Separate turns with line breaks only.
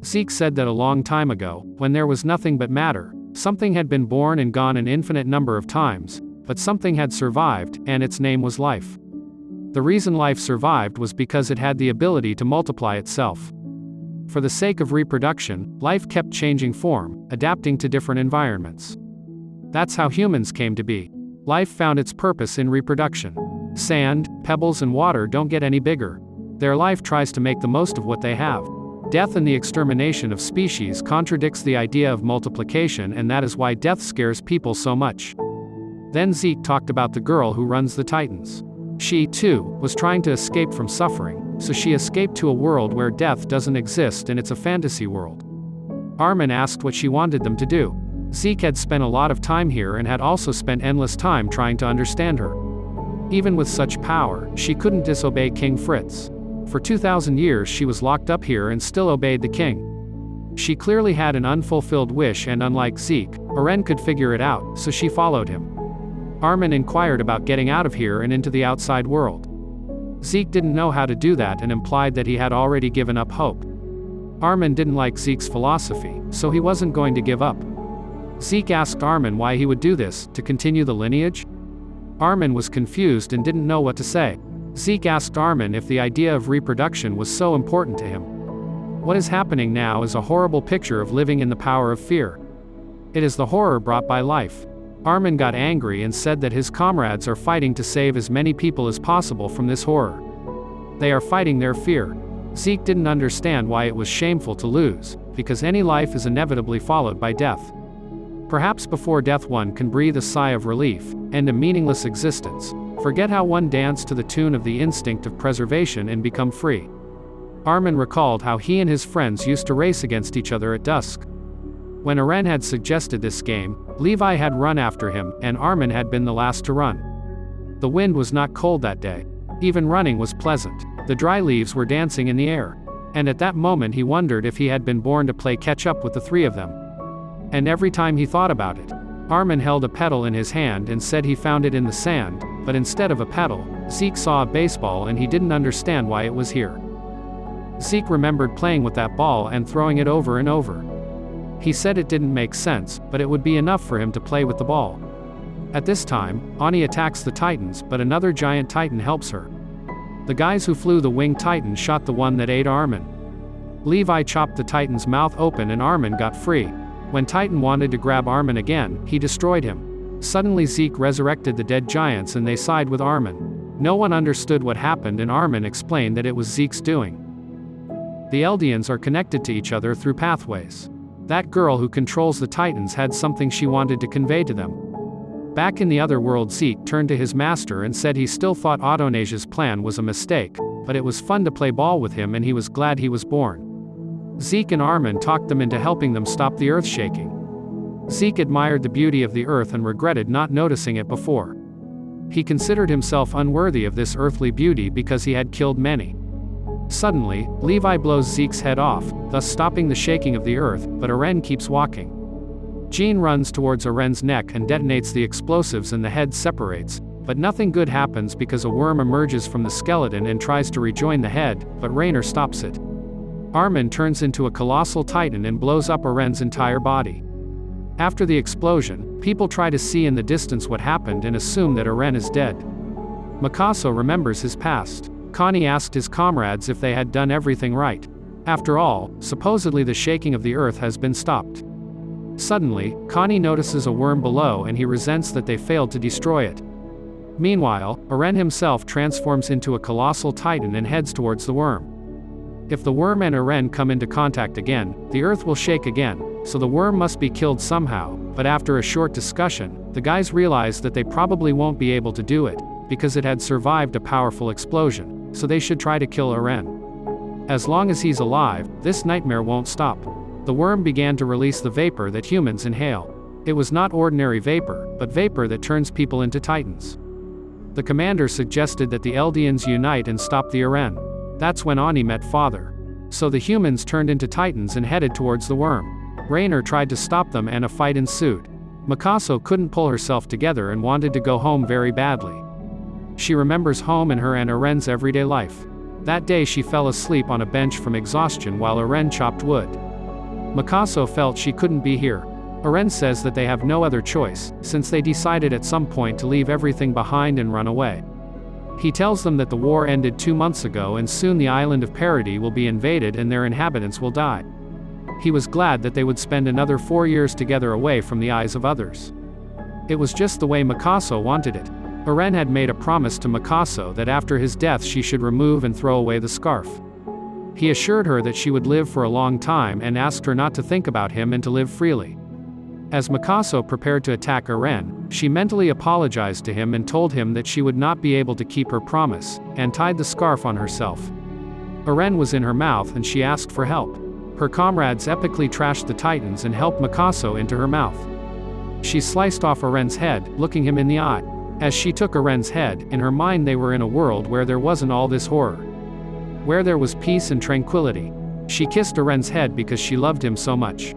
Zeke said that a long time ago, when there was nothing but matter, something had been born and gone an infinite number of times, but something had survived, and its name was life. The reason life survived was because it had the ability to multiply itself. For the sake of reproduction, life kept changing form, adapting to different environments. That's how humans came to be. Life found its purpose in reproduction. Sand, pebbles and water don't get any bigger. Their life tries to make the most of what they have. Death and the extermination of species contradicts the idea of multiplication, and that is why death scares people so much. Then Zeke talked about the girl who runs the Titans. She, too, was trying to escape from suffering, so she escaped to a world where death doesn't exist and it's a fantasy world. Armin asked what she wanted them to do. Zeke had spent a lot of time here and had also spent endless time trying to understand her. Even with such power, she couldn't disobey King Fritz. For 2,000 years she was locked up here and still obeyed the king. She clearly had an unfulfilled wish, and unlike Zeke, Eren could figure it out, so she followed him. Armin inquired about getting out of here and into the outside world. Zeke didn't know how to do that and implied that he had already given up hope. Armin didn't like Zeke's philosophy, so he wasn't going to give up. Zeke asked Armin why he would do this, to continue the lineage? Armin was confused and didn't know what to say. Zeke asked Armin if the idea of reproduction was so important to him. What is happening now is a horrible picture of living in the power of fear. It is the horror brought by life. Armin got angry and said that his comrades are fighting to save as many people as possible from this horror. They are fighting their fear. Zeke didn't understand why it was shameful to lose, because any life is inevitably followed by death. Perhaps before death one can breathe a sigh of relief, end a meaningless existence, forget how one danced to the tune of the instinct of preservation and become free. Armin recalled how he and his friends used to race against each other at dusk. When Eren had suggested this game, Levi had run after him, and Armin had been the last to run. The wind was not cold that day. Even running was pleasant. The dry leaves were dancing in the air. And at that moment he wondered if he had been born to play catch-up with the three of them. And every time he thought about it, Armin held a petal in his hand and said he found it in the sand, but instead of a petal, Zeke saw a baseball and he didn't understand why it was here. Zeke remembered playing with that ball and throwing it over and over. He said it didn't make sense, but it would be enough for him to play with the ball. At this time, Ani attacks the Titans, but another giant Titan helps her. The guys who flew the winged Titan shot the one that ate Armin. Levi chopped the Titan's mouth open and Armin got free. When Titan wanted to grab Armin again, he destroyed him. Suddenly Zeke resurrected the dead giants and they sighed with Armin. No one understood what happened and Armin explained that it was Zeke's doing. The Eldians are connected to each other through pathways. That girl who controls the Titans had something she wanted to convey to them. Back in the other world, Zeke turned to his master and said he still thought Autonasia's plan was a mistake, but it was fun to play ball with him and he was glad he was born. Zeke and Armin talked them into helping them stop the earth shaking. Zeke admired the beauty of the earth and regretted not noticing it before. He considered himself unworthy of this earthly beauty because he had killed many. Suddenly, Levi blows Zeke's head off, thus stopping the shaking of the earth, but Eren keeps walking. Jean runs towards Eren's neck and detonates the explosives and the head separates, but nothing good happens because a worm emerges from the skeleton and tries to rejoin the head, but Rainer stops it. Armin turns into a colossal titan and blows up Eren's entire body. After the explosion, people try to see in the distance what happened and assume that Eren is dead. Mikasa remembers his past. Connie asked his comrades if they had done everything right. After all, supposedly the shaking of the earth has been stopped. Suddenly, Connie notices a worm below and he resents that they failed to destroy it. Meanwhile, Eren himself transforms into a colossal titan and heads towards the worm. If the worm and Eren come into contact again, the earth will shake again, so the worm must be killed somehow, but after a short discussion, the guys realize that they probably won't be able to do it, because it had survived a powerful explosion, so they should try to kill Eren. As long as he's alive, this nightmare won't stop. The worm began to release the vapor that humans inhale. It was not ordinary vapor, but vapor that turns people into titans. The commander suggested that the Eldians unite and stop the Eren. That's when Ani met Father. So the humans turned into titans and headed towards the worm. Rainer tried to stop them and a fight ensued. Mikasa couldn't pull herself together and wanted to go home very badly. She remembers home and her and Eren's everyday life. That day she fell asleep on a bench from exhaustion while Eren chopped wood. Mikasa felt she couldn't be here. Eren says that they have no other choice, since they decided at some point to leave everything behind and run away. He tells them that the war ended 2 months ago and soon the island of Parody will be invaded and their inhabitants will die. He was glad that they would spend another 4 years together away from the eyes of others. It was just the way Mikasa wanted it. Eren had made a promise to Mikasa that after his death she should remove and throw away the scarf. He assured her that she would live for a long time and asked her not to think about him and to live freely. As Mikasa prepared to attack Eren, she mentally apologized to him and told him that she would not be able to keep her promise, and tied the scarf on herself. Eren was in her mouth and she asked for help. Her comrades epically trashed the Titans and helped Mikasa into her mouth. She sliced off Eren's head, looking him in the eye. As she took Eren's head, in her mind they were in a world where there wasn't all this horror. Where there was peace and tranquility. She kissed Eren's head because she loved him so much.